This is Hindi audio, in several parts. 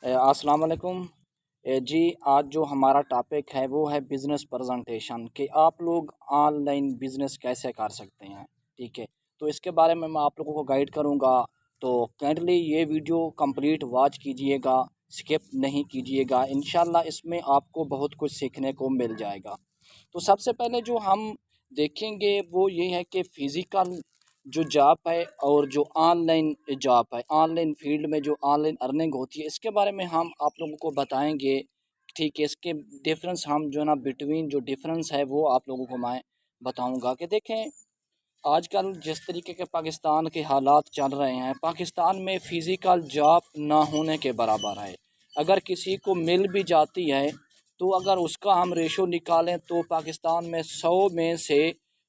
अस्सलाम वालेकुम। जी, आज जो हमारा टॉपिक है वो है बिज़नेस प्रेजेंटेशन कि आप लोग ऑनलाइन बिज़नेस कैसे कर सकते हैं। ठीक है, तो इसके बारे में मैं आप लोगों को गाइड करूँगा। तो काइंडली ये वीडियो कंप्लीट वॉच कीजिएगा, स्किप नहीं कीजिएगा। इंशाल्लाह इसमें आपको बहुत कुछ सीखने को मिल जाएगा। तो सबसे पहले जो हम देखेंगे वो ये है कि फ़िज़िकल जो जॉब है और जो ऑनलाइन जॉब है, ऑनलाइन फ़ील्ड में जो ऑनलाइन अर्निंग होती है, इसके बारे में हम आप लोगों को बताएँगे। ठीक है, इसके डिफ़रेंस हम जो है ना बिटवीन जो डिफ़रेंस है वो आप लोगों को मैं बताऊँगा कि देखें, आजकल जिस तरीके के पाकिस्तान के हालात चल रहे हैं, पाकिस्तान में फ़िज़िकल जॉब ना होने के बराबर है। अगर किसी को मिल भी जाती है, तो अगर उसका हम रेशो निकालें तो पाकिस्तान में 100 में से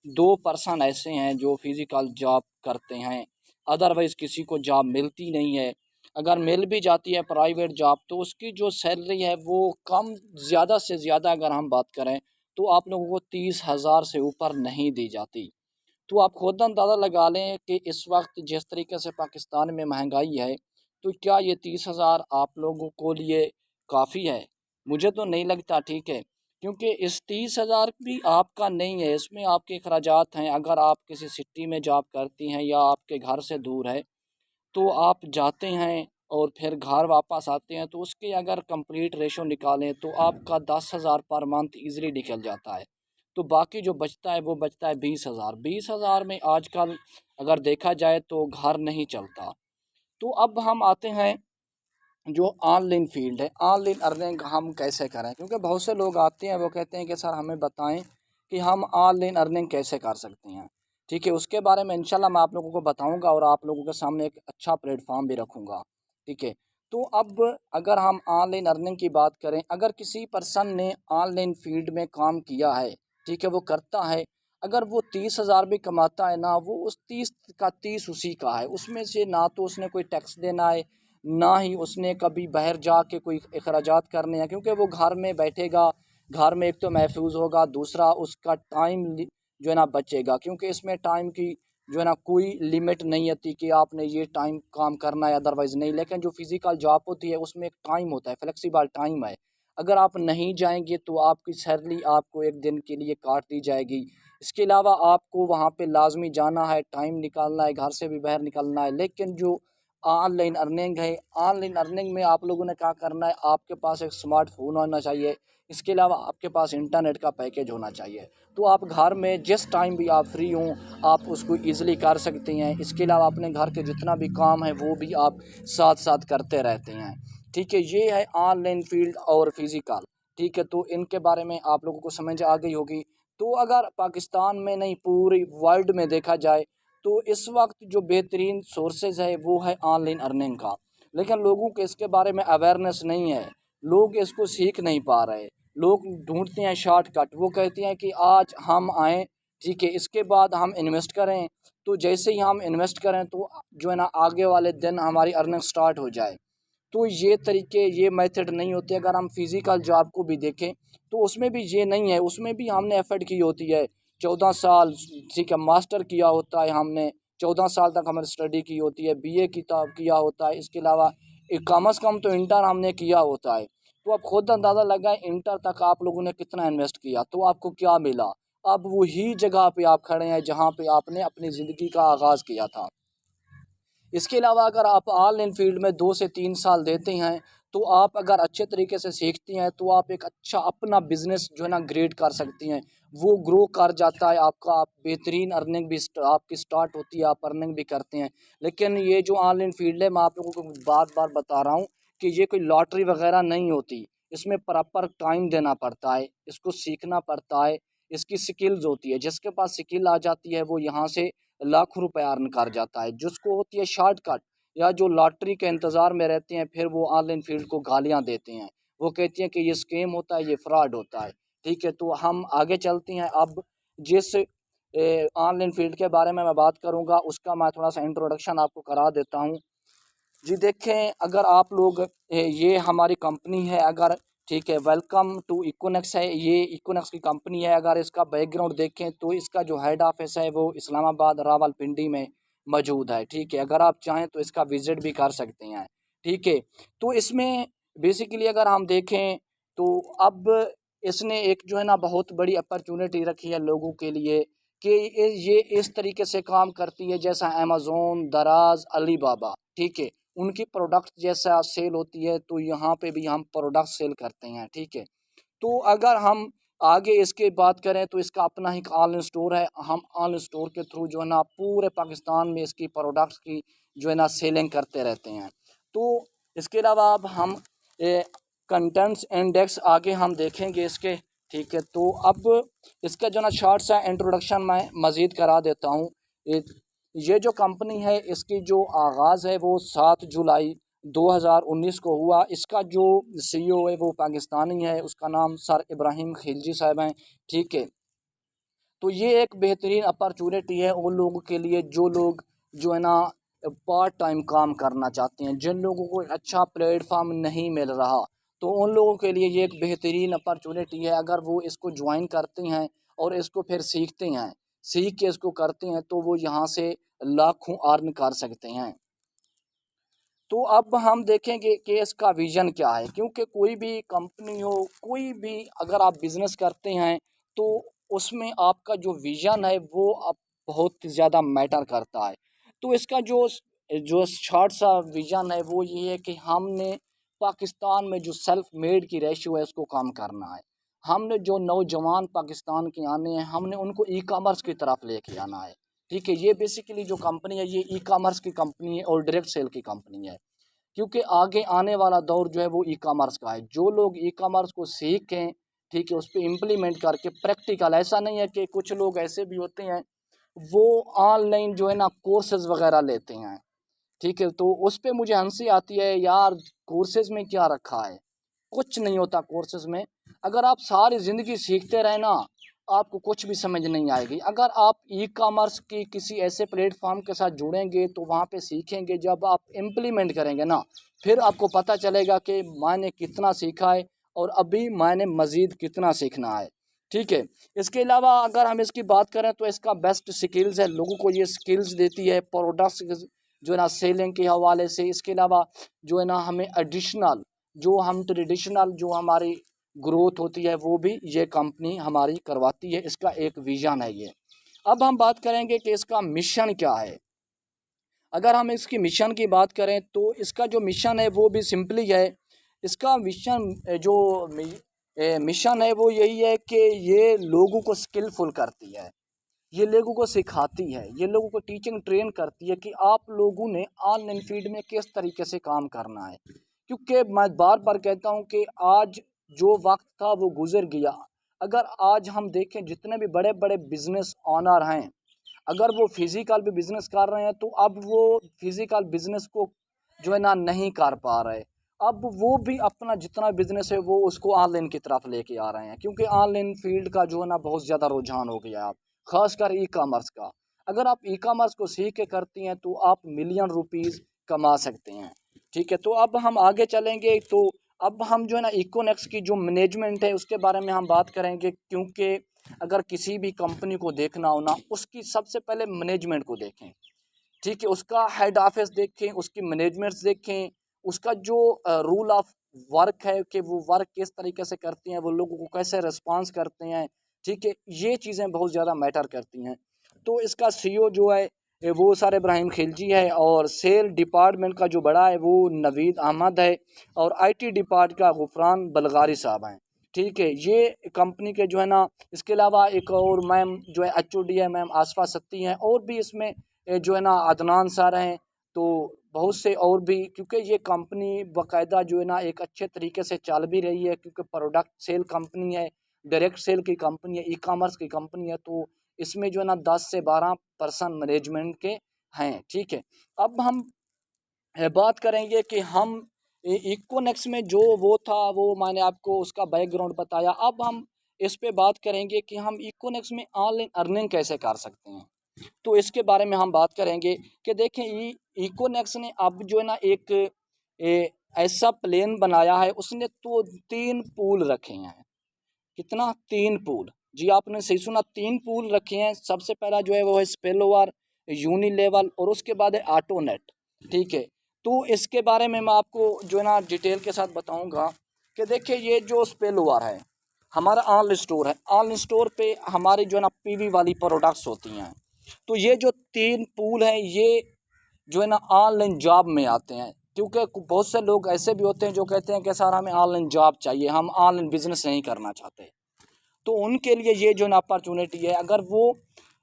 2% ऐसे हैं जो फ़िज़िकल जॉब करते हैं। अदरवाइज़ किसी को जॉब मिलती नहीं है। अगर मिल भी जाती है प्राइवेट जॉब, तो उसकी जो सैलरी है वो कम, ज़्यादा से ज़्यादा अगर हम बात करें तो आप लोगों को 30,000 से ऊपर नहीं दी जाती। तो आप खुद अंदाज़ा लगा लें कि इस वक्त जिस तरीके से पाकिस्तान में महंगाई है, तो क्या ये 30,000 आप लोगों को लिए काफ़ी है? मुझे तो नहीं लगता। ठीक है, क्योंकि इस 30,000 भी आपका नहीं है, इसमें आपके अखराजात हैं। अगर आप किसी सिटी में जॉब करती हैं या आपके घर से दूर है, तो आप जाते हैं और फिर घर वापस आते हैं, तो उसके अगर कंप्लीट रेशो निकालें तो आपका 10,000 पर मंथ ईज़िली निकल जाता है। तो बाकी जो बचता है वो बचता है 20,000। 20,000 में आजकल अगर देखा जाए तो घर नहीं चलता। तो अब हम आते हैं जो ऑनलाइन फ़ील्ड है, ऑनलाइन अर्निंग हम कैसे करें? क्योंकि बहुत से लोग आते हैं, वो कहते हैं कि सर हमें बताएँ कि हम ऑनलाइन अर्निंग कैसे कर सकते हैं। ठीक है, उसके बारे में इंशाल्लाह मैं आप लोगों को बताऊँगा और आप लोगों के सामने एक अच्छा प्लेटफ़ॉर्म भी रखूँगा। ठीक है, तो अब अगर हम ऑनलाइन अर्निंग की बात करें, अगर किसी पर्सन ने ऑनलाइन फ़ील्ड में काम किया है, ठीक है, वो करता है, अगर वो 30,000 भी कमाता है ना, वो उस 30 का 30 उसी का है। उसमें से ना तो उसने कोई टैक्स देना है, ना ही उसने कभी बाहर जाके कोई अखराजात करने हैं, क्योंकि वो घर में बैठेगा। घर में एक तो महफूज होगा, दूसरा उसका टाइम जो है ना बचेगा, क्योंकि इसमें टाइम की जो है ना कोई लिमिट नहीं होती कि आपने ये टाइम काम करना है अदरवाइज़ नहीं। लेकिन जो फिज़िकल जॉब होती है उसमें एक टाइम होता है, फ्लेक्सिबल टाइम है। अगर आप नहीं जाएंगे तो आपकी सैलरी आपको एक दिन के लिए काट दी जाएगी। इसके अलावा आपको वहाँ पे लाजमी जाना है, टाइम निकालना है, घर से भी बाहर निकलना है। लेकिन जो ऑनलाइन अर्निंग है, ऑनलाइन अर्निंग में आप लोगों ने क्या करना है, आपके पास एक स्मार्टफ़ोन होना चाहिए। इसके अलावा आपके पास इंटरनेट का पैकेज होना चाहिए। तो आप घर में जिस टाइम भी आप फ्री हों, आप उसको ईज़िली कर सकते हैं। इसके अलावा अपने घर के जितना भी काम है वो भी आप साथ-साथ करते रहते हैं। ठीक है, ये है ऑनलाइन फ़ील्ड और फ़िज़िकल। ठीक है, तो इनके बारे में आप लोगों को समझ आ गई होगी। तो अगर पाकिस्तान में नहीं, पूरी वर्ल्ड में देखा जाए, तो इस वक्त जो बेहतरीन सोर्सेज है वो है ऑनलाइन अर्निंग का। लेकिन लोगों को इसके बारे में अवेयरनेस नहीं है, लोग इसको सीख नहीं पा रहे। लोग ढूंढते हैं शॉर्टकट, वो कहते हैं कि आज हम आएँ, ठीक है, इसके बाद हम इन्वेस्ट करें। तो जैसे ही हम इन्वेस्ट करें तो जो है ना आगे वाले दिन हमारी अर्निंग स्टार्ट हो जाए। तो ये तरीके, ये मेथड नहीं होते। अगर हम फिज़िकल जॉब को भी देखें तो उसमें भी ये नहीं है, उसमें भी हमने एफ़र्ट की होती है। 14 साल, ठीक है, मास्टर किया होता है हमने, 14 साल तक हमने स्टडी की होती है, बीए किया होता है। इसके अलावा कम अज़ कम तो इंटर हमने किया होता है। तो आप खुद अंदाज़ा लगाएं, इंटर तक आप लोगों ने कितना इन्वेस्ट किया, तो आपको क्या मिला? अब वही जगह पे आप खड़े हैं जहाँ पे आपने अपनी ज़िंदगी का आगाज़ किया था। इसके अलावा अगर आप ऑनलाइन फ़ील्ड में 2 से 3 साल देते हैं, तो आप अगर अच्छे तरीके से सीखती हैं, तो आप एक अच्छा अपना बिज़नेस जो है ना ग्रेड कर सकती हैं। वो ग्रो कर जाता है आपका, आप बेहतरीन अर्निंग भी आपकी स्टार्ट होती है, आप अर्निंग भी करते हैं। लेकिन ये जो ऑनलाइन फ़ील्ड है, मैं आप लोगों को बार-बार बता रहा हूँ कि ये कोई लॉटरी वग़ैरह नहीं होती। इसमें प्रॉपर टाइम देना पड़ता है, इसको सीखना पड़ता है, इसकी स्किल्स होती है। जिसके पास स्किल आ जाती है वो यहाँ से लाखों रुपए अर्न कर जाता है। जिसको होती है शॉर्टकट, या जो लॉटरी के इंतज़ार में रहते हैं, फिर वो ऑनलाइन फ़ील्ड को गालियाँ देते हैं। वो कहती हैं कि ये स्कैम होता है, ये फ्रॉड होता है। ठीक है, तो हम आगे चलते हैं। अब जिस ऑनलाइन फ़ील्ड के बारे में मैं बात करूँगा, उसका मैं थोड़ा-सा इंट्रोडक्शन आपको करा देता हूँ। जी देखें, अगर आप लोग ये हमारी कंपनी है, अगर ठीक है, वेलकम टू इकोनेक्स है, ये इकोनेक्स की कंपनी है। अगर इसका बैकग्राउंड देखें तो इसका जो हेड ऑफिस है वो इस्लामाबाद रावलपिंडी में मौजूद है। ठीक है, अगर आप चाहें तो इसका विज़िट भी कर सकते हैं। ठीक है, तो इसमें बेसिकली अगर हम देखें तो अब इसने एक जो है ना बहुत बड़ी अपॉर्चुनिटी रखी है लोगों के लिए कि ये इस तरीके से काम करती है जैसा अमेज़ोन, दराज, अलीबाबा, ठीक है। उनकी प्रोडक्ट जैसा सेल होती है तो यहाँ पे भी हम प्रोडक्ट सेल करते हैं, ठीक है। तो अगर हम आगे इसके बात करें तो इसका अपना ही ऑनलाइन स्टोर है। हम ऑनलाइन स्टोर के थ्रू जो है ना पूरे पाकिस्तान में इसकी प्रोडक्ट्स की जो है ना सेलिंग करते रहते हैं। तो इसके अलावा अब हम कंटेंट्स इंडेक्स आगे हम देखेंगे इसके, ठीक है। तो अब इसका जो ना शॉर्ट सा इंट्रोडक्शन मैं मज़ीद करा देता हूँ। ये जो कंपनी है इसकी जो आगाज़ है वो 7 जुलाई 2019 को हुआ। इसका जो सीईओ है वो पाकिस्तानी है, उसका नाम सर इब्राहिम खिलजी साहब हैं, ठीक है। तो ये एक बेहतरीन अपॉर्चुनिटी है उन लोगों के लिए जो लोग जो है ना पार्ट टाइम काम करना चाहते हैं, जिन लोगों को एक अच्छा प्लेटफॉर्म नहीं मिल रहा, तो उन लोगों के लिए ये एक बेहतरीन अपॉर्चुनिटी है। अगर वो इसको ज्वाइन करते हैं और इसको फिर सीखते हैं, सीख के इसको करते हैं, तो वो यहाँ से लाखों अर्न कर सकते हैं। तो अब हम देखेंगे कि इसका विज़न क्या है, क्योंकि कोई भी कंपनी हो, कोई भी अगर आप बिज़नेस करते हैं तो उसमें आपका जो विज़न है वो अब बहुत ज़्यादा मैटर करता है। तो इसका जो शॉर्ट सा विज़न है वो ये है कि हमने पाकिस्तान में जो सेल्फ मेड की रेशियो है उसको कम करना है। हमने जो नौजवान पाकिस्तान के आने हैं हमने उनको ई कॉमर्स की तरफ लेके आना है, ठीक है। ये बेसिकली जो कंपनी है ये ई कॉमर्स की कंपनी है और डायरेक्ट सेल की कंपनी है, क्योंकि आगे आने वाला दौर जो है वो ई कॉमर्स का है। जो लोग ई कॉमर्स को सीखें, ठीक है, उस पर इम्प्लीमेंट करके प्रैक्टिकल, ऐसा नहीं है कि कुछ लोग ऐसे भी होते हैं वो ऑनलाइन जो है ना कोर्सेज वगैरह लेते हैं, ठीक है। तो उस पे मुझे हंसी आती है यार, कोर्सेज में क्या रखा है, कुछ नहीं होता कोर्सेज में। अगर आप सारी ज़िंदगी सीखते रहे ना, आपको कुछ भी समझ नहीं आएगी। अगर आप ई कॉमर्स की किसी ऐसे प्लेटफॉर्म के साथ जुड़ेंगे तो वहाँ पे सीखेंगे, जब आप इम्प्लीमेंट करेंगे ना फिर आपको पता चलेगा कि मैंने कितना सीखा है और अभी मैंने मज़ीद कितना सीखना है, ठीक है। इसके अलावा अगर हम इसकी बात करें तो इसका बेस्ट स्किल्स है, लोगों को ये स्किल्स देती है प्रोडक्ट्स जो है ना सेलिंग के हवाले से। इसके अलावा जो है ना हमें एडिशनल जो हम ट्रेडिशनल जो हमारी ग्रोथ होती है वो भी ये कंपनी हमारी करवाती है। इसका एक विज़न है ये। अब हम बात करेंगे कि इसका मिशन क्या है। अगर हम इसकी मिशन की बात करें तो इसका जो मिशन है वो भी सिंपली है। इसका मिशन है वो यही है कि ये लोगों को स्किलफुल करती है, ये लोगों को सिखाती है, ये लोगों को टीचिंग ट्रेन करती है कि आप लोगों ने ऑनलाइन फील्ड में किस तरीके से काम करना है। क्योंकि मैं बार बार कहता हूँ कि आज जो वक्त था वो गुजर गया। अगर आज हम देखें जितने भी बड़े बड़े बिजनेस ऑनर हैं, अगर वो फिजिकल भी बिजनेस कर रहे हैं तो अब वो फिजिकल बिजनेस को जो है ना नहीं कर पा रहे। अब वो भी अपना जितना बिजनेस है वो उसको ऑनलाइन की तरफ लेके आ रहे हैं, क्योंकि ऑनलाइन फील्ड का जो है ना बहुत ज़्यादा रुझान हो गया है, खासकर ई कॉमर्स का। अगर आप ई कॉमर्स को सीख के करती हैं तो आप मिलियन रुपीज़ कमा सकते हैं, ठीक है। तो अब हम आगे चलेंगे तो अब हम जो है ना इकोनेक्स की जो मैनेजमेंट है उसके बारे में हम बात करेंगे, क्योंकि अगर किसी भी कंपनी को देखना हो ना उसकी सबसे पहले मैनेजमेंट को देखें, ठीक है। उसका हेड ऑफिस देखें, उसकी मैनेजमेंट्स देखें, उसका जो रूल ऑफ वर्क है कि वो वर्क किस तरीके से करती हैं, वो लोगों को कैसे रिस्पॉन्स करते हैं, ठीक है। ये चीज़ें बहुत ज़्यादा मैटर करती हैं। तो इसका सीईओ जो है वो सर इब्राहिम खिलजी है और सेल डिपार्टमेंट का जो बड़ा है वो नवीद अहमद है और आईटी डिपार्ट का गुफरान बलगारी साहब हैं, ठीक है। ये कंपनी के जो है ना, इसके अलावा एक और मैम जो है एचओडी है, मैम आसफा सत्ती हैं, और भी इसमें जो है ना अदनान सर हैं, तो बहुत से और भी, क्योंकि ये कंपनी बाकायदा जो है ना एक अच्छे तरीके से चल भी रही है, क्योंकि प्रोडक्ट सेल कंपनी है, डायरेक्ट सेल की कंपनी है, ई कॉमर्स की कंपनी है। तो इसमें जो है ना 10 से 12 पर्सन मैनेजमेंट के हैं, ठीक है। अब हम बात करेंगे कि हम इकोनेक्स में जो वो था वो मैंने आपको उसका बैकग्राउंड बताया। अब हम इस पे बात करेंगे कि हम इकोनेक्स में ऑनलाइन अर्निंग कैसे कर सकते हैं। तो इसके बारे में हम बात करेंगे कि देखें इकोनेक्स ने अब जो है ना एक ऐसा प्लेन बनाया है, उसने तो 3 पूल रखे हैं। कितना? 3 पूल। जी आपने सही सुना, 3 पूल रखे हैं। सबसे पहला जो है वो है स्पिल ओवर, यूनिलेवल और उसके बाद है ऑटोनेट, ठीक है। तो इसके बारे में मैं आपको जो है ना डिटेल के साथ बताऊंगा कि देखिए ये जो स्पेल ओवर है हमारा ऑनलाइन स्टोर है। ऑनलाइन स्टोर पे हमारी जो है ना पीवी वाली प्रोडक्ट्स होती हैं। तो ये जो 3 पूल हैं ये जो है ना ऑनलाइन जॉब में आते हैं, क्योंकि बहुत से लोग ऐसे भी होते हैं जो कहते हैं कि सर हमें ऑनलाइन जॉब चाहिए, हम ऑनलाइन बिजनेस नहीं करना चाहते। तो उनके लिए ये जो ना अपॉर्चुनिटी है, अगर वो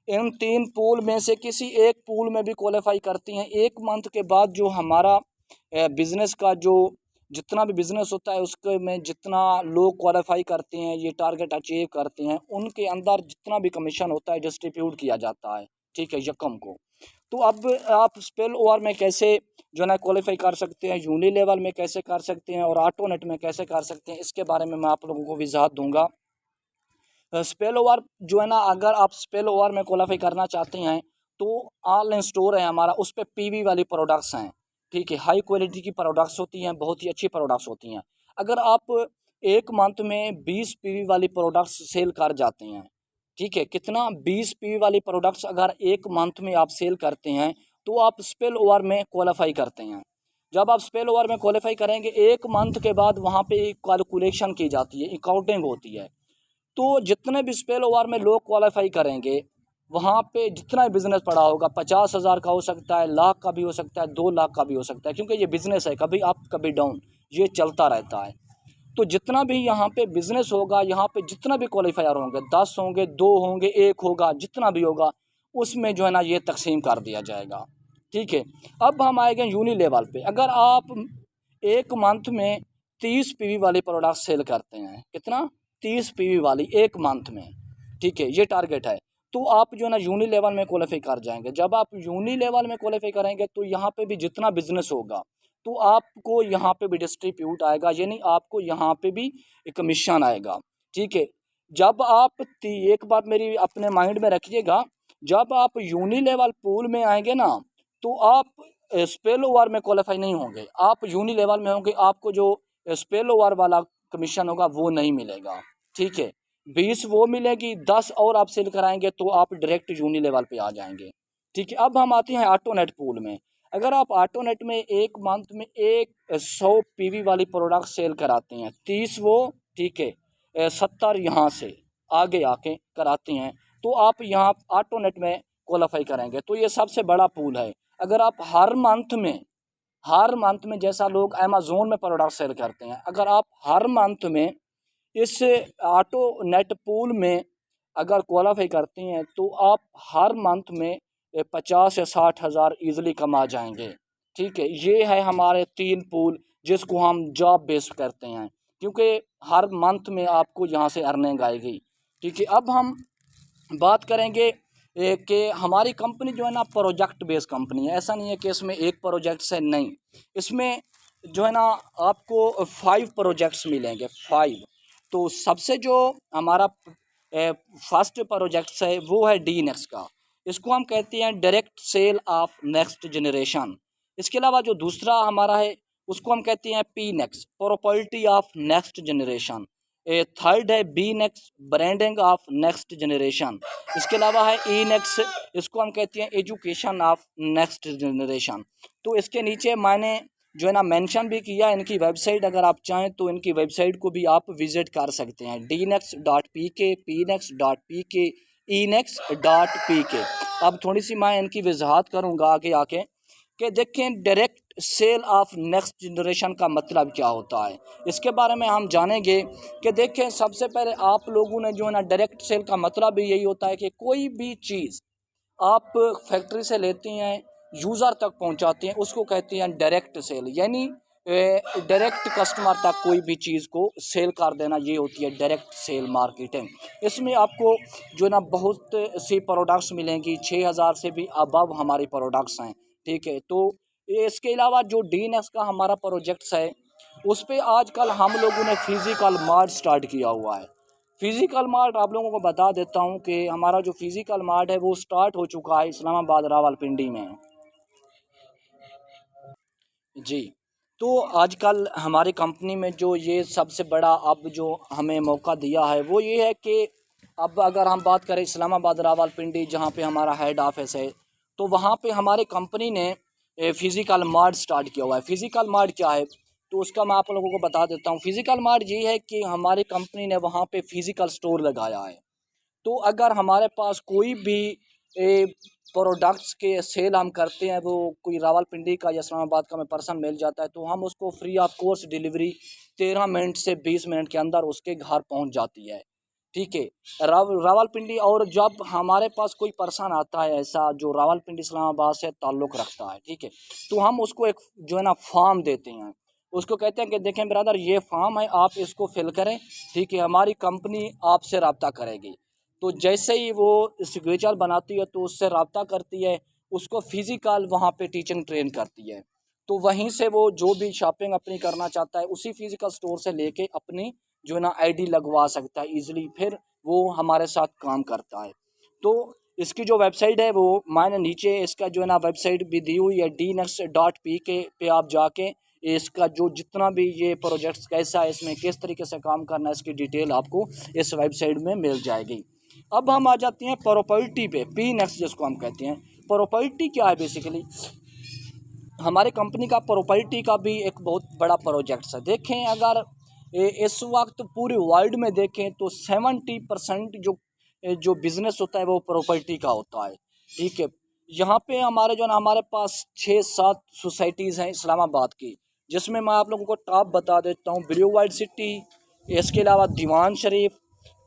इन 3 पूल में से किसी एक पूल में भी क्वालिफाई करती हैं, 1 मंथ के बाद जो हमारा बिज़नेस का जो जितना भी बिज़नेस होता है उसके में जितना लोग क्वालिफाई करते हैं, ये टारगेट अचीव करते हैं, उनके अंदर जितना भी कमीशन होता है डिस्ट्रीब्यूट किया जाता है, ठीक है, यकम को। तो अब आप स्पेल ओवर में कैसे जो है ना क्वालिफाई कर सकते हैं, यूनी लेवल में कैसे कर सकते हैं और ऑटोनेट में कैसे कर सकते हैं, इसके बारे में मैं आप लोगों को वजाहत दूंगा। स्पेल ओवर जो है ना, अगर आप स्पेल ओवर में क्वालिफाई करना चाहते हैं तो ऑनलाइन स्टोर है हमारा, उस पर पीवी वाली प्रोडक्ट्स हैं, ठीक है, हाई क्वालिटी की प्रोडक्ट्स होती हैं, बहुत ही अच्छी प्रोडक्ट्स होती हैं। अगर आप 1 मंथ में 20 पीवी वाली प्रोडक्ट्स सेल कर जाते हैं, ठीक है, कितना 20 पीवी वाली प्रोडक्ट्स अगर 1 मंथ में आप सेल करते हैं तो आप स्पेल ओवर में क्वालिफाई करते हैं। जब आप स्पेल ओवर में क्वालिफाई करेंगे 1 मंथ के बाद वहाँ पे कैलकुलेशन की जाती है, अकाउंटिंग होती है। तो जितने भी स्पेल ओवर में लोग क्वालिफाई करेंगे वहाँ पे जितना बिज़नेस पड़ा होगा, 50,000 का हो सकता है, लाख का भी हो सकता है, 2 लाख का भी हो सकता है, क्योंकि ये बिज़नेस है, कभी अप कभी डाउन, ये चलता रहता है। तो जितना भी यहाँ पे बिज़नेस होगा, यहाँ पे जितना भी क्वालिफायर होंगे, 10 होंगे, 2 होंगे, 1 होगा, जितना भी होगा उसमें जो है ना ये तकसीम कर दिया जाएगा, ठीक है। अब हम आएंगे यूनी लेवल पे। अगर आप 1 मंथ में 30 पीवी वाली प्रोडक्ट सेल करते हैं, कितना, 30 पीवी वाली 1 मंथ में, ठीक है, ये टारगेट है, तो आप जो है ना यूनी लेवल में क्वालिफाई कर जाएंगे। जब आप यूनी लेवल में क्वालिफाई करेंगे तो यहाँ पे भी जितना बिजनेस होगा तो आपको यहाँ पे भी डिस्ट्रीब्यूट आएगा, यानी आपको यहाँ पे भी कमीशन आएगा, ठीक है। जब आप एक बात मेरी अपने माइंड में रखिएगा, जब आप यूनी लेवल पूल में आएंगे ना तो आप स्पेल ओवर में क्वालिफाई नहीं होंगे, आप यूनी लेवल में होंगे, आपको जो स्पेल ओवर वाला कमीशन होगा वो नहीं मिलेगा, ठीक है। 20 वो मिलेगी, 10 और आप सेल कराएंगे तो आप डायरेक्ट यूनी लेवल पे आ जाएंगे, ठीक है। अब हम आते हैं ऑटोनेट पूल में। अगर आप ऑटोनेट में 1 मंथ में 100 पीवी वाली प्रोडक्ट सेल कराते हैं, 30 वो, ठीक है, 70 यहाँ से आगे आके कराते हैं, तो आप यहाँ ऑटोनेट में क्वालिफाई करेंगे। तो ये सबसे बड़ा पूल है। अगर आप हर मंथ में जैसा लोग अमेज़ोन में प्रोडक्ट सेल करते हैं, अगर आप हर मंथ में इस ऑटो नेट पूल में अगर क्वालिफाई करती हैं तो आप हर मंथ में 50 या 60 हज़ार ईज़िली कमा जाएंगे, ठीक है। ये है हमारे 3 पूल जिसको हम जॉब बेस्ड करते हैं, क्योंकि हर मंथ में आपको यहाँ से अर्निंग आएगी, ठीक है। अब हम बात करेंगे कि हमारी कंपनी जो है ना प्रोजेक्ट बेस्ड कंपनी है। ऐसा नहीं है कि इसमें एक प्रोजेक्ट से, नहीं, इसमें जो है ना आपको 5 प्रोजेक्ट्स मिलेंगे, 5। तो सबसे जो हमारा फर्स्ट प्रोजेक्ट है वो है डी नेक्स का। इसको हम कहते हैं direct sale of next generation. इसके अलावा जो दूसरा हमारा है उसको हम कहते हैं P next, property of next generation. Third है B next, branding of next generation. इसके अलावा है ई नेक्स, इसको हम कहते हैं एजुकेशन ऑफ नेक्स्ट जनरेशन। तो इसके नीचे मैंने जो है ना मेंशन भी किया इनकी वेबसाइट, अगर आप चाहें तो इनकी वेबसाइट को भी आप विज़िट कर सकते हैं, dnex.pk, pnex.pk, enex.pk। अब थोड़ी सी मैं इनकी वजाहत करूँगा आगे आके कि देखें direct sale of next generation का मतलब क्या होता है, इसके बारे में हम जानेंगे। कि देखें सबसे पहले आप लोगों ने जो है ना डायरेक्ट सेल का मतलब भी यही होता है कि कोई भी चीज़ आप फैक्ट्री से लेती हैं, यूज़र तक पहुंचाते हैं, उसको कहते हैं डायरेक्ट सेल, यानी डायरेक्ट कस्टमर तक कोई भी चीज़ को सेल कर देना, ये होती है डायरेक्ट सेल मार्केटिंग। इसमें आपको जो है ना बहुत सी प्रोडक्ट्स मिलेंगी, 6,000 से भी अबव हमारी प्रोडक्ट्स हैं, ठीक है। तो इसके अलावा जो डीनेक्स का हमारा प्रोजेक्ट्स है उस पर आजकल हम लोगों ने फिज़िकल मार्ट स्टार्ट किया हुआ है। फिज़िकल मार्ट आप लोगों को बता देता हूँ कि हमारा जो फिज़िकल मार्ट है वो स्टार्ट हो चुका है इस्लामाबाद रावलपिंडी में, जी। तो आजकल हमारी कंपनी में जो ये सबसे बड़ा अब जो हमें मौका दिया है वो ये है कि अब अगर हम बात करें इस्लामाबाद रावलपिंडी जहाँ पे हमारा हेड ऑफिस है, तो वहाँ पे हमारी कंपनी ने फ़िज़िकल मार्ट स्टार्ट किया हुआ है। फ़िज़िकल मार्ट क्या है, तो उसका मैं आप लोगों को बता देता हूँ। फ़िज़िकल मार्ट ये है कि हमारी कंपनी ने वहाँ पे फ़िज़िकल स्टोर लगाया है। तो अगर हमारे पास कोई भी प्रोडक्ट्स के सेल हम करते हैं, वो कोई रावलपिंडी का या इस्लामाबाद का हमें पर्सन मिल जाता है, तो हम उसको free of cost delivery 13 minute से 20 मिनट के अंदर उसके घर पहुंच जाती है। ठीक है। रावलपिंडी, और जब हमारे पास कोई पर्सन आता है ऐसा जो रावलपिंडी इस्लामाबाद से ताल्लुक़ रखता है, ठीक है, तो हम उसको एक जो है ना फॉर्म देते हैं। उसको कहते हैं कि देखें ब्रदर, ये फॉर्म है, आप इसको फिल करें, ठीक है, हमारी कंपनी आपसे रब्ता करेगी। तो जैसे ही वो सिग्नेचर बनाती है तो उससे रब्ता करती है, उसको फिज़िकल वहाँ पे टीचिंग ट्रेन करती है। तो वहीं से वो जो भी शॉपिंग अपनी करना चाहता है उसी फिज़िकल स्टोर से लेके अपनी जो है ना आईडी लगवा सकता है ईज़िली, फिर वो हमारे साथ काम करता है। तो इसकी जो वेबसाइट है वो मैंने नीचे इसका जो है ना वेबसाइट भी दी हुई है, dnext.pk पे आप जाके इसका जो जितना भी ये प्रोजेक्ट्स कैसा है, इसमें किस तरीके से काम करना है, इसकी डिटेल आपको इस वेबसाइट में मिल जाएगी। अब हम आ जाते हैं प्रॉपर्टी पे, पी नेक्स्ट जिसको हम कहते हैं। प्रॉपर्टी क्या है, बेसिकली हमारे कंपनी का प्रॉपर्टी का भी एक बहुत बड़ा प्रोजेक्ट्स है। देखें अगर इस वक्त पूरे वर्ल्ड में देखें तो 70% जो बिज़नेस होता है वो प्रॉपर्टी का होता है। ठीक है। यहाँ पे हमारे जो ना हमारे पास 6-7 सोसाइटीज़ हैं इस्लामाबाद की, जिसमें मैं आप लोगों को टॉप बता देता हूँ। ब्लू वाइट सिटी, इसके अलावा दीवान शरीफ,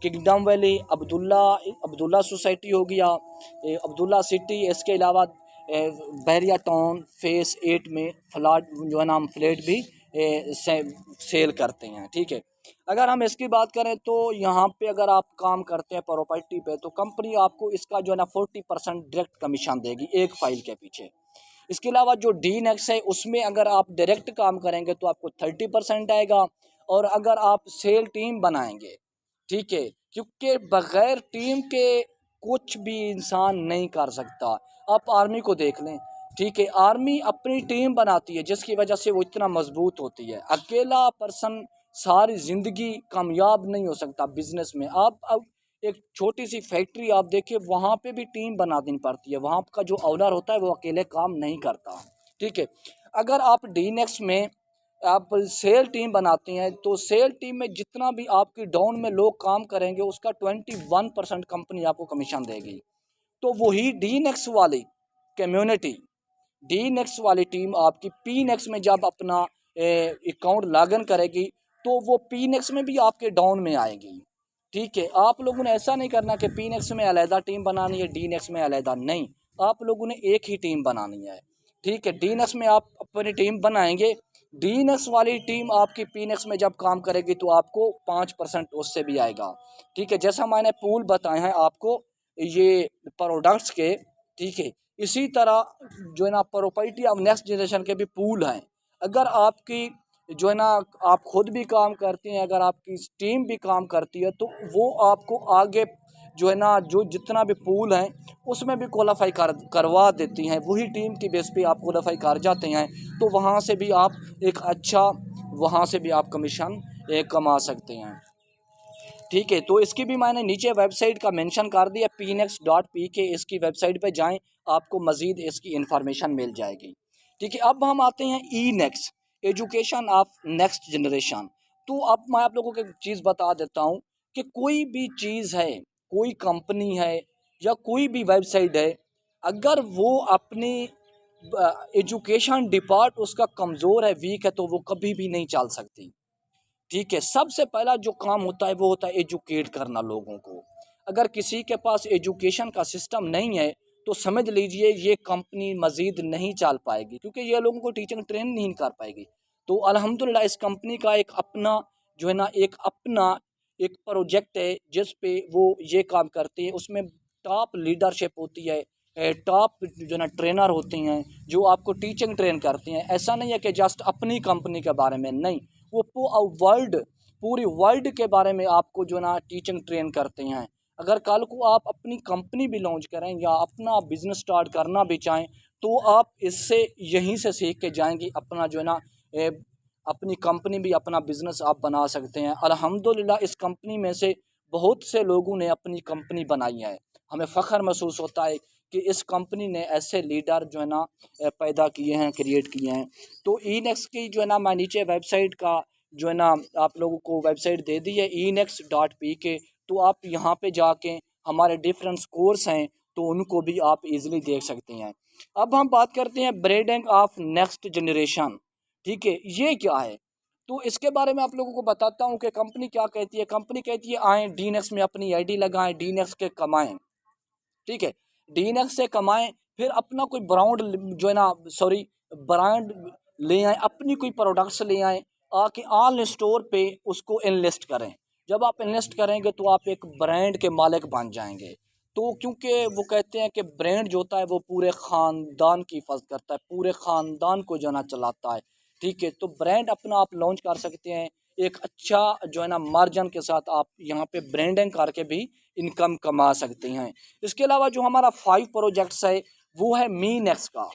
किंगडम वैली, अब्दुल्ला सोसाइटी हो गया, अब्दुल्ला सिटी, इसके अलावा बहरिया टाउन फेज़ 8 में फ्लैट जो है ना हम फ्लैट भी सेल करते हैं। ठीक है। अगर हम इसकी बात करें तो यहाँ पे अगर आप काम करते हैं प्रॉपर्टी पे तो कंपनी आपको इसका जो है ना 40% डायरेक्ट कमीशन देगी एक फ़ाइल के पीछे। इसके अलावा जो डी नेक्स है उसमें अगर आप डायरेक्ट काम करेंगे तो आपको 30% आएगा, और अगर आप सेल टीम बनाएंगे, ठीक है, क्योंकि बगैर टीम के कुछ भी इंसान नहीं कर सकता। आप आर्मी को देख लें, ठीक है, आर्मी अपनी टीम बनाती है जिसकी वजह से वो इतना मजबूत होती है। अकेला पर्सन सारी ज़िंदगी कामयाब नहीं हो सकता बिजनेस में। आप अब एक छोटी सी फैक्ट्री आप देखिए, वहाँ पे भी टीम बना देनी पड़ती है, वहाँ का जो ओनर होता है वो अकेले काम नहीं करता। ठीक है। अगर आप डी नेक्स में आप सेल टीम बनाते हैं तो सेल टीम में जितना भी आपकी डाउन में लोग काम करेंगे उसका 21% कंपनी आपको कमीशन देगी। तो वही डी नेक्स वाली कम्युनिटी, डी नेक्स वाली टीम आपकी पी नेक्स में जब अपना अकाउंट लॉगिन करेगी तो वो पी नेक्स में भी आपके डाउन में आएगी। ठीक है। आप लोगों ने ऐसा नहीं करना कि पी नेक्स में अलहदा टीम बनानी है, डी नेक्स में अलहदा, नहीं, आप लोगों ने एक ही टीम बनानी है। ठीक है। डी नेक्स में आप अपनी टीम बनाएंगे, डी नेक्स वाली टीम आपकी पी नेक्स में जब काम करेगी तो आपको 5% उससे भी आएगा। ठीक है। जैसा मैंने पूल बताए हैं आपको ये प्रोडक्ट्स के, ठीक है, इसी तरह जो है ना प्रॉपर्टी ऑफ नेक्स्ट जनरेशन के भी पूल हैं। अगर आपकी जो है ना आप खुद भी काम करते हैं, अगर आपकी टीम भी काम करती है तो वो आपको आगे जो है ना जो जितना भी पूल हैं उसमें भी क्वालिफाई करवा देती हैं। वही टीम की बेस पे आप क्वालिफाई कर जाते हैं तो वहाँ से भी आप एक अच्छा, वहाँ से भी आप कमीशन कमा सकते हैं। ठीक है। तो इसकी भी मैंने नीचे वेबसाइट का मेंशन कर दिया, pnext.pk, इसकी वेबसाइट पे जाएं, आपको मज़ीद इसकी इन्फॉर्मेशन मिल जाएगी। ठीक है। अब हम आते हैं E next, education of next generation. तो अब मैं आप लोगों को एक चीज़ बता देता हूँ कि कोई भी चीज़ है, कोई कंपनी है या कोई भी वेबसाइट है, अगर वो अपनी एजुकेशन डिपार्ट उसका कमज़ोर है, वीक है, तो वो कभी भी नहीं चल सकती। ठीक है। सबसे पहला जो काम होता है वो होता है एजुकेट करना लोगों को। अगर किसी के पास एजुकेशन का सिस्टम नहीं है तो समझ लीजिए ये कंपनी मज़ीद नहीं चल पाएगी, क्योंकि ये लोगों को टीचिंग ट्रेन नहीं कर पाएगी। तो अल्हम्दुलिल्लाह इस कंपनी का एक अपना जो है ना एक अपना एक प्रोजेक्ट है जिस पे वो ये काम करते हैं। उसमें टॉप लीडरशिप होती है, टॉप जो ना ट्रेनर होते हैं जो आपको टीचिंग ट्रेन करते हैं। ऐसा नहीं है कि जस्ट अपनी कंपनी के बारे में, नहीं, वो वर्ल्ड, पूरी वर्ल्ड के बारे में आपको जो ना टीचिंग ट्रेन करते हैं। अगर कल को आप अपनी कंपनी भी लॉन्च करें या अपना बिजनेस स्टार्ट करना भी चाहें तो आप इससे यहीं से सीख के जाएंगे, अपना जो है ना अपनी कंपनी भी, अपना बिजनेस आप बना सकते हैं। अल्हम्दुलिल्लाह इस कंपनी में से बहुत से लोगों ने अपनी कंपनी बनाई है। हमें फ़ख्र महसूस होता है कि इस कंपनी ने ऐसे लीडर जो है ना पैदा किए हैं, क्रिएट किए हैं। तो ईनेक्स की जो है ना, मैं नीचे वेबसाइट का जो है ना आप लोगों को वेबसाइट दे दी है, enex.pk। तो आप यहाँ पे जाके हमारे डिफरेंट कोर्स हैं तो उनको भी आप इजीली देख सकते हैं। अब हम बात करते हैं ब्रांडिंग ऑफ नेक्स्ट जनरेशन। ठीक है, ये क्या है? तो इसके बारे में आप लोगों को बताता हूँ कि कंपनी क्या कहती है। कंपनी कहती है आएँ डीनेक्स में अपनी आईडी लगाएं, डीनेक्स के कमाएं। ठीक है, डीनेक्स से कमाएं, फिर अपना कोई ब्रांड जो है ना, सॉरी, ब्रांड ले आए, अपनी कोई प्रोडक्ट्स ले आए, आके ऑनलाइन स्टोर पे उसको इनलिस्ट करें। जब आप इन्वेस्ट करेंगे तो आप एक ब्रांड के मालिक बन जाएंगे। तो क्योंकि वो कहते हैं कि ब्रांड जो होता है वो पूरे ख़ानदान की हिफाजत करता है, पूरे ख़ानदान को जो है ना चलाता है। ठीक है, तो ब्रांड अपना आप लॉन्च कर सकते हैं एक अच्छा जो है ना मार्जिन के साथ। आप यहाँ पे ब्रांडिंग करके भी इनकम कमा सकते हैं। इसके अलावा जो हमारा 5 प्रोजेक्ट्स है वो है मीनेक्स का।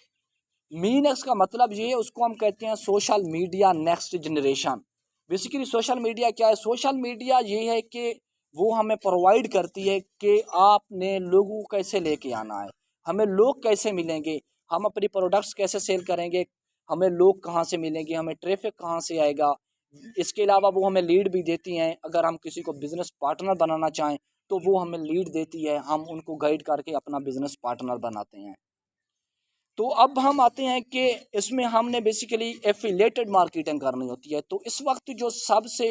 मीनेक्स का मतलब ये है, उसको हम कहते हैं social media next generation. Basically social media क्या है? सोशल मीडिया ये है कि वो हमें प्रोवाइड करती है कि आपने लोगों को कैसे लेके आना है, हमें लोग कैसे मिलेंगे, हम अपनी प्रोडक्ट्स कैसे सेल करेंगे, हमें लोग कहाँ से मिलेंगे, हमें ट्रैफिक कहाँ से आएगा। इसके अलावा वो हमें लीड भी देती हैं। अगर हम किसी को बिज़नेस पार्टनर बनाना चाहें तो वो हमें लीड देती है, हम उनको गाइड करके अपना बिज़नेस पार्टनर बनाते हैं। तो अब हम आते हैं कि इसमें हमने बेसिकली एफिलेटेड मार्केटिंग करनी होती है। तो इस वक्त जो सबसे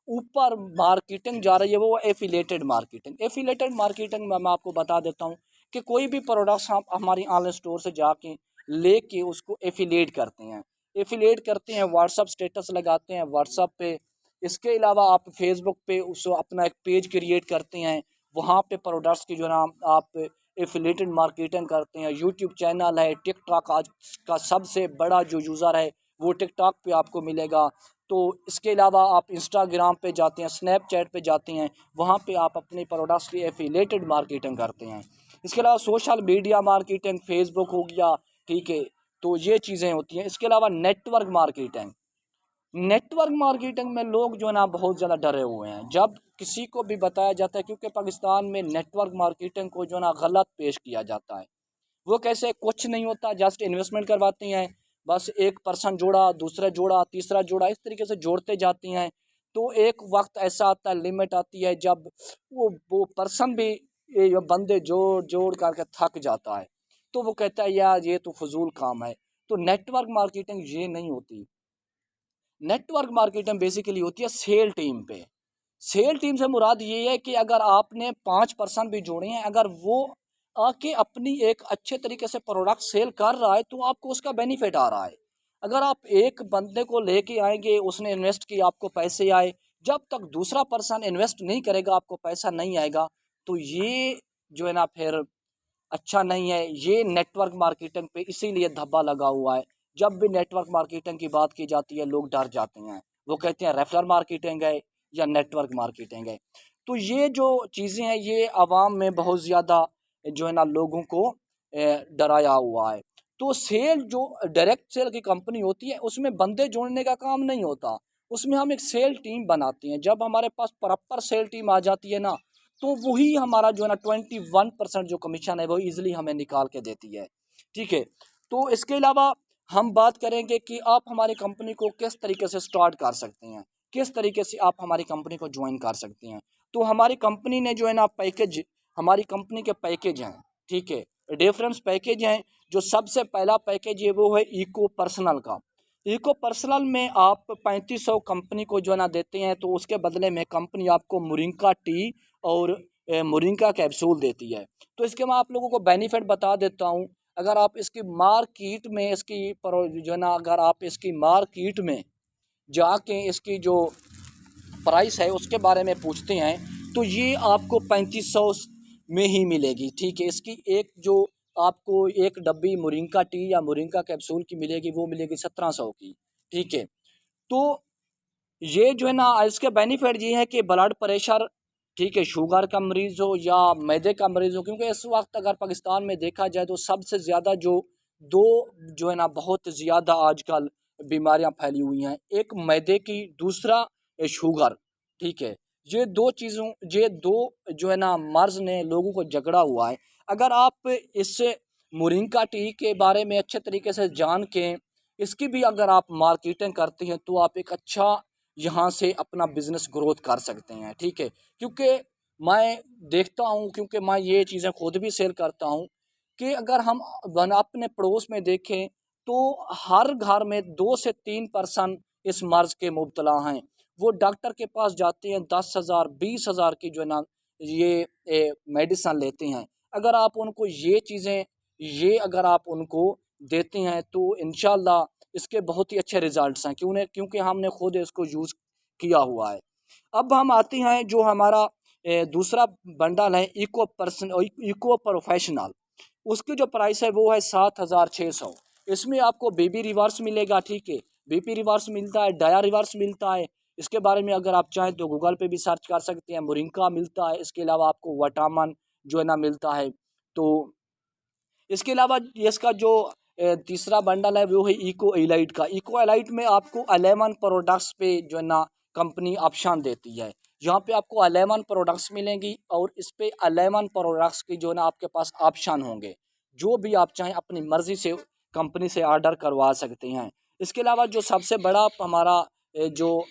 ऊपर मार्केटिंग जा रही है वो एफिलेटेड मार्केटिंग। एफिलेटेड मार्केटिंग में मैं आपको बता देता हूँ कि कोई भी प्रोडक्ट्स हम हमारी ऑनलाइन स्टोर से जाके लेके उसको एफिलेट करते हैं। एफिलेट करते हैं, व्हाट्सअप स्टेटस लगाते हैं व्हाट्सअप पे। इसके अलावा आप फेसबुक पे उस अपना एक पेज क्रिएट करते हैं, वहाँ पे प्रोडक्ट्स की जो ना आप एफिलेटेड मार्केटिंग करते हैं। यूट्यूब चैनल है, टिकटॉक आज का सबसे बड़ा जो यूज़र है वो टिकटॉक पे आपको मिलेगा। तो इसके अलावा आप इंस्टाग्राम पे जाते हैं, स्नैपचैट पे जाते हैं, वहाँ पे आप अपने प्रोडक्ट्स की एफिलेटेड मार्केटिंग करते हैं। इसके अलावा सोशल मीडिया मार्केटिंग, फेसबुक हो गया, ठीक है, तो ये चीज़ें होती हैं। इसके अलावा नेटवर्क मार्केटिंग। नेटवर्क मार्केटिंग में लोग जो है ना बहुत ज़्यादा डरे हुए हैं जब किसी को भी बताया जाता है, क्योंकि पाकिस्तान में नेटवर्क मार्केटिंग को जो है ना गलत पेश किया जाता है। वो कैसे? कुछ नहीं होता, जस्ट इन्वेस्टमेंट करवाती हैं, बस एक पर्सन जोड़ा, दूसरा जोड़ा, तीसरा जोड़ा, इस तरीके से जोड़ते जाती हैं। तो एक वक्त ऐसा आता है, लिमिट आती है जब वो पर्सन भी ये बंदे जोड़ जोड़ करके थक जाता है, तो वो कहता है यार ये तो फजूल काम है। तो नेटवर्क मार्केटिंग ये नहीं होती। नेटवर्क मार्केटिंग बेसिकली होती है सेल टीम पे। सेल टीम से मुराद ये है कि अगर आपने 5% भी जोड़े हैं, अगर वो आके अपनी एक अच्छे तरीके से प्रोडक्ट सेल कर रहा है तो आपको उसका बेनिफिट आ रहा है। अगर आप एक बंदे को लेके आएंगे, उसने इन्वेस्ट किया, आपको पैसे आए, जब तक दूसरा पर्सन इन्वेस्ट नहीं करेगा आपको पैसा नहीं आएगा। तो ये जो है ना फिर अच्छा नहीं है। ये नेटवर्क मार्केटिंग पे इसीलिए धब्बा लगा हुआ है। जब भी नेटवर्क मार्केटिंग की बात की जाती है लोग डर जाते हैं, वो कहते हैं रेफरल मार्केटिंग है या नेटवर्क मार्केटिंग है। तो ये जो चीज़ें हैं ये आवाम में बहुत ज़्यादा जो है ना लोगों को डराया हुआ है। तो सेल जो डायरेक्ट सेल की कंपनी होती है उसमें बंदे जोड़ने का काम नहीं होता, उसमें हम एक सेल टीम बनाते हैं। जब हमारे पास प्रॉपर सेल टीम आ जाती है ना, तो वही हमारा जो है ना 21% जो कमीशन है वो ईजिली हमें निकाल के देती है। ठीक है, तो इसके अलावा हम बात करेंगे कि आप हमारी कंपनी को किस तरीके से स्टार्ट कर सकते हैं, किस तरीके से आप हमारी कंपनी को ज्वाइन कर सकते हैं। तो हमारी कंपनी ने जो है ना पैकेज, हमारी कंपनी के पैकेज हैं, ठीक है, डिफरेंस पैकेज हैं। जो सबसे पहला पैकेज है वो है इको पर्सनल का। इको पर्सनल में आप 3500 कंपनी को जो है ना देते हैं, तो उसके बदले में कंपनी आपको मोरिंगा टी और मोरिंगा कैप्सूल देती है। तो इसके मैं आप लोगों को बेनिफिट बता देता हूँ। अगर आप इसकी मार्केट में इसकी जो है ना, अगर आप इसकी मार्केट में जाके इसकी जो प्राइस है उसके बारे में पूछते हैं तो ये आपको 3500 में ही मिलेगी। ठीक है, इसकी एक जो आपको एक डब्बी मोरिंगा टी या मोरिंगा कैप्सूल की मिलेगी वो मिलेगी 1700 की। ठीक है, तो ये जो है ना इसके बेनिफिट ये है कि ब्लड प्रेशर, ठीक है, शुगर का मरीज़ हो या मैदे का मरीज़ हो, क्योंकि इस वक्त अगर पाकिस्तान में देखा जाए तो सबसे ज़्यादा जो दो जो है ना बहुत ज़्यादा आजकल बीमारियां फैली हुई हैं, एक मैदे की, दूसरा शुगर। ठीक है, ये दो जो है ना मर्ज ने लोगों को झगड़ा हुआ है। अगर आप इस मोरिंगा टी के बारे में अच्छे तरीके से जान के इसकी भी अगर आप मार्केटिंग करते हैं तो आप एक अच्छा यहाँ से अपना बिजनेस ग्रोथ कर सकते हैं, ठीक है। क्योंकि मैं देखता हूँ, क्योंकि मैं ये चीज़ें खुद भी सेल करता हूँ, कि अगर हम अपने पड़ोस में देखें तो हर घर में 2 से 3 पर्सन इस मर्ज के मुब्तला हैं। वो डॉक्टर के पास जाते हैं, 10,000 20,000 की जो है ना ये मेडिसन लेते हैं। अगर आप उनको ये अगर आप उनको देते हैं तो इंशाल्लाह इसके बहुत ही अच्छे रिजल्ट्स हैं, क्योंकि हमने खुद इसको यूज़ किया हुआ है। अब हम आते हैं जो हमारा दूसरा बंडल है इको प्रोफेशनल। उसकी जो प्राइस है वो है 7,600। इसमें आपको बेबी रिवर्स मिलेगा, ठीक है। बीपी रिवर्स मिलता है, डाया रिवर्स मिलता है। इसके बारे में अगर आप चाहें तो गूगल पे भी सर्च कर सकते हैं। मोरिंगा मिलता है, इसके अलावा आपको विटामिन जो है ना मिलता है। तो इसके अलावा इसका जो तीसरा बंडल है वो है इको एलाइट का। इको एलाइट में आपको 11 प्रोडक्ट्स पे जो है ना कंपनी ऑप्शन देती है। यहाँ पे आपको 11 प्रोडक्ट्स मिलेंगी और इस पे 11 प्रोडक्ट्स की जो है ना आपके पास ऑप्शन होंगे। जो भी आप चाहें अपनी मर्जी से कंपनी से ऑर्डर करवा सकते हैं। इसके अलावा जो सबसे बड़ा हमारा जो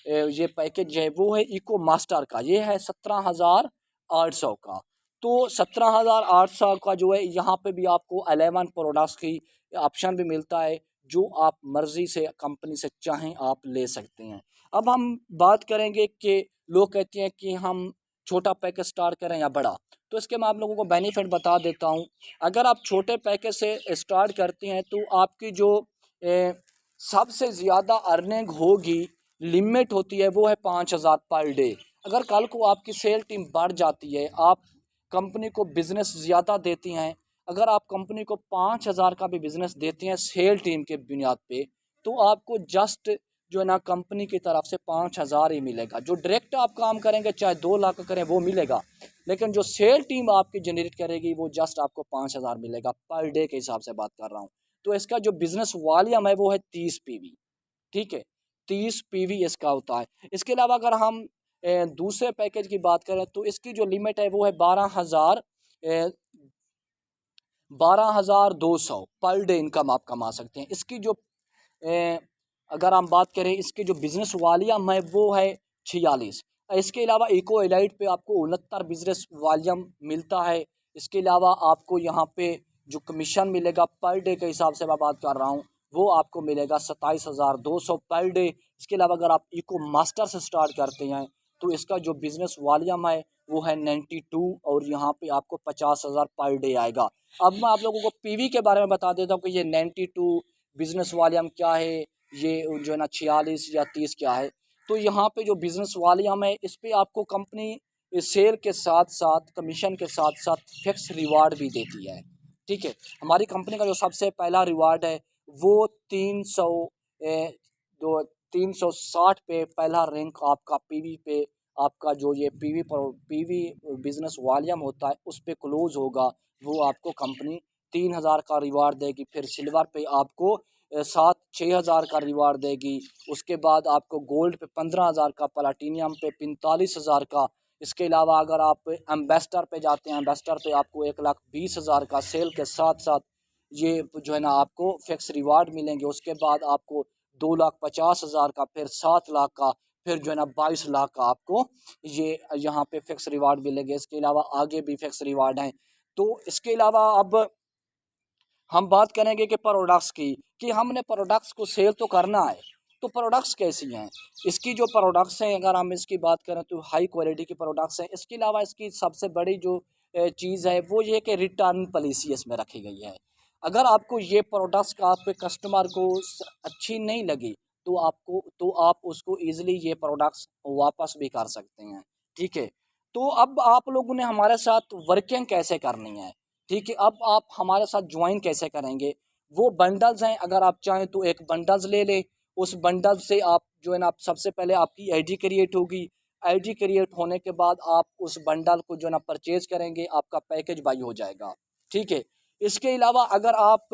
ये पैकेज है वो है इको मास्टर का। ये है 17,800 का। तो 17,800 का जो है यहाँ पे भी आपको 11 प्रोडक्ट्स की ऑप्शन भी मिलता है, जो आप मर्जी से कंपनी से चाहें आप ले सकते हैं। अब हम बात करेंगे कि लोग कहते हैं कि हम छोटा पैकेज स्टार्ट करें या बड़ा। तो इसके मैं आप लोगों को बेनिफिट बता देता हूँ। अगर आप छोटे पैकेज से स्टार्ट करते हैं तो आपकी जो ए, सबसे ज़्यादा अर्निंग होगी, लिमिट होती है, वो है 5,000 पर डे। अगर कल को आपकी सेल टीम बढ़ जाती है, आप कंपनी को बिज़नेस ज़्यादा देती हैं, अगर आप कंपनी को 5,000 का भी बिज़नेस देते हैं सेल टीम के बुनियाद पे, तो आपको जस्ट जो है ना कंपनी की तरफ से 5,000 ही मिलेगा। जो डायरेक्ट आप काम करेंगे चाहे 2 लाख का करें वो मिलेगा, लेकिन जो सेल टीम आपकी जनरेट करेगी वो जस्ट आपको 5,000 मिलेगा पर डे के हिसाब से बात कर रहा हूँ। तो इसका जो बिज़नेस वॉल्यूम है वो है 30 PV, ठीक है। 30 PV इसका होता है। इसके अलावा अगर हम दूसरे पैकेज की बात करें तो इसकी जो लिमिट है वो है 12,200 पर डे इनकम आप कमा सकते हैं। इसकी जो ए, अगर हम बात करें इसके जो बिज़नेस वॉल्यूम है वो है 46। इसके अलावा इको एलाइट पे आपको 69 बिज़नेस वॉल्यूम मिलता है। इसके अलावा आपको यहाँ पे जो कमीशन मिलेगा पर डे के हिसाब से मैं बात कर रहा हूँ, वो आपको मिलेगा 27,200 पर डे। इसके अलावा अगर आप इको मास्टर से स्टार्ट करते हैं तो इसका जो बिज़नेस वॉल्यूम है वो है 92 और यहाँ पे आपको 50,000 पर डे आएगा। अब मैं आप लोगों को पीवी के बारे में बता देता हूँ कि ये 92 बिज़नेस वॉल्यूम क्या है, ये जो है ना 46 या 30 क्या है। तो यहाँ पे जो बिज़नेस वॉल्यूम है इस पे आपको कंपनी सेल के साथ साथ कमीशन के साथ साथ फिक्स रिवार्ड भी देती है, ठीक है। हमारी कंपनी का जो सबसे पहला रिवार्ड है वो 300 दो 360 पे पहला रैंक आपका पीवी पे, आपका जो ये पीवी बिजनेस वॉल्यूम होता है उस पे क्लोज होगा, वो आपको कंपनी 3,000 का रिवार्ड देगी। फिर सिल्वर पे आपको 6,000 का रिवार्ड देगी। उसके बाद आपको गोल्ड पे 15,000 का, प्लाटीनियम पे 45,000 का। इसके अलावा अगर आप एम्बेसडर पे जाते हैं, एम्बेसडर पे आपको 1,20,000 का सेल के साथ साथ ये जो है ना आपको फिक्स रिवार्ड मिलेंगे। उसके बाद आपको 2,50,000 का, फिर 7 लाख का, फिर जो है ना 22 लाख का आपको ये यहाँ पे फिक्स रिवार्ड मिलेंगे। इसके अलावा आगे भी फिक्स रिवार्ड हैं। तो इसके अलावा अब हम बात करेंगे कि प्रोडक्ट्स की, कि हमने प्रोडक्ट्स को सेल तो करना है, तो प्रोडक्ट्स कैसी हैं। इसकी जो प्रोडक्ट्स हैं अगर हम इसकी बात करें तो हाई क्वालिटी की प्रोडक्ट्स हैं। इसके अलावा इसकी सबसे बड़ी जो चीज़ है वो ये कि रिटर्न पॉलिसी इसमें रखी गई है। अगर आपको ये प्रोडक्ट्स का आपके कस्टमर को अच्छी नहीं लगी तो आप उसको ईज़िली ये प्रोडक्ट्स वापस भी कर सकते हैं, ठीक है। तो अब आप लोगों ने हमारे साथ वर्किंग कैसे करनी है, ठीक है। अब आप हमारे साथ ज्वाइन कैसे करेंगे, वो बंडल्स हैं। अगर आप चाहें तो एक बंडल्स ले लें। उस बंडल से आप जो है ना आप सबसे पहले आपकी आईडी क्रिएट होगी। आईडी क्रिएट होने के बाद आप उस बंडल को जो है ना परचेज करेंगे, आपका पैकेज बाई हो जाएगा, ठीक है। इसके अलावा अगर आप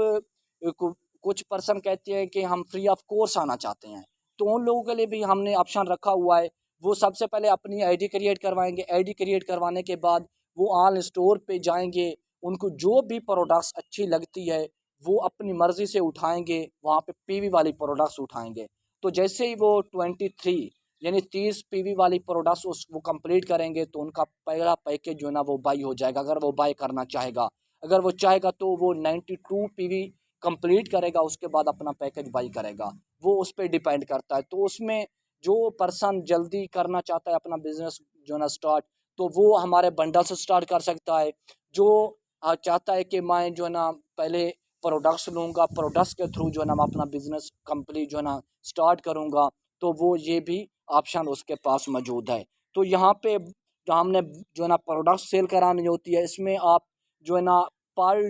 कुछ पर्सन कहते हैं कि हम फ्री ऑफ कोर्स आना चाहते हैं, तो उन लोगों के लिए भी हमने ऑप्शन रखा हुआ है। वो सबसे पहले अपनी आईडी क्रिएट करवाएंगे। आईडी क्रिएट करवाने के बाद वो ऑनलाइन स्टोर पे जाएंगे, उनको जो भी प्रोडक्ट्स अच्छी लगती है वो अपनी मर्ज़ी से उठाएंगे, वहाँ पे पीवी वाली प्रोडक्ट्स उठाएंगे। तो जैसे ही वो 23 यानी 30 पीवी वाली प्रोडक्ट्स उस वो कंप्लीट करेंगे तो उनका पहला पैकेज जो है ना वो बाई हो जाएगा, अगर वो बाई करना चाहेगा। अगर वो चाहेगा तो वो 92 पीवी कंप्लीट करेगा, उसके बाद अपना पैकेज बाई करेगा। वो उस पर डिपेंड करता है। तो उसमें जो पर्सन जल्दी करना चाहता है अपना बिजनेस जो है ना स्टार्ट, तो वो हमारे बंडल से स्टार्ट कर सकता है। जो चाहता है कि मैं जो है ना पहले प्रोडक्ट्स लूँगा, प्रोडक्ट्स के थ्रू जो है ना मैं अपना बिजनेस कंप्लीट जो है ना स्टार्ट करूँगा, तो वो ये भी ऑप्शन उसके पास मौजूद है। तो यहाँ पे जो हमने जो है ना प्रोडक्ट सेल करानी होती है, इसमें आप जो है ना पर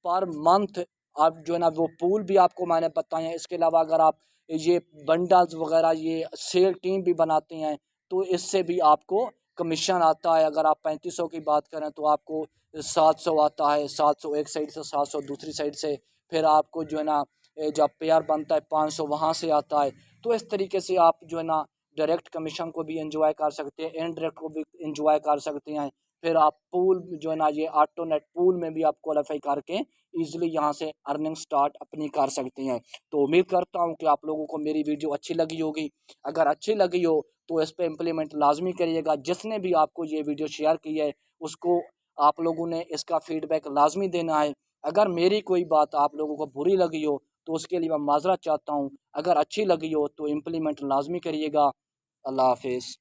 पर मंथ आप जो है ना वो पूल भी आपको मैंने बताए हैं। इसके अलावा अगर आप ये बंडल्स वगैरह ये सेल टीम भी बनाते हैं तो इससे भी आपको कमीशन आता है। अगर आप 3500 की बात करें तो आपको 700 आता है, 700 एक साइड से, 700 दूसरी साइड से, फिर आपको जो है ना जब पेयर बनता है 500 वहाँ से आता है। तो इस तरीके से आप जो है ना डायरेक्ट कमीशन को भी एंजॉय कर सकते हैं, इनडायरेक्ट को भी एंजॉय कर सकते हैं। फिर आप पूल जो है ना ये ऑटो नेट पूल में भी आप क्वालिफाई करके ईजिली यहाँ से अर्निंग स्टार्ट अपनी कर सकते हैं। तो उम्मीद करता हूँ कि आप लोगों को मेरी वीडियो अच्छी लगी होगी। अगर अच्छी लगी हो तो इस पे इम्प्लीमेंट लाजमी करिएगा। जिसने भी आपको ये वीडियो शेयर की है उसको आप लोगों ने इसका फीडबैक लाजमी देना है। अगर मेरी कोई बात आप लोगों को बुरी लगी हो तो उसके लिए मैं माजरत चाहता हूँ। अगर अच्छी लगी हो तो इम्प्लीमेंट लाजमी करिएगा। अल्लाह हाफिज़।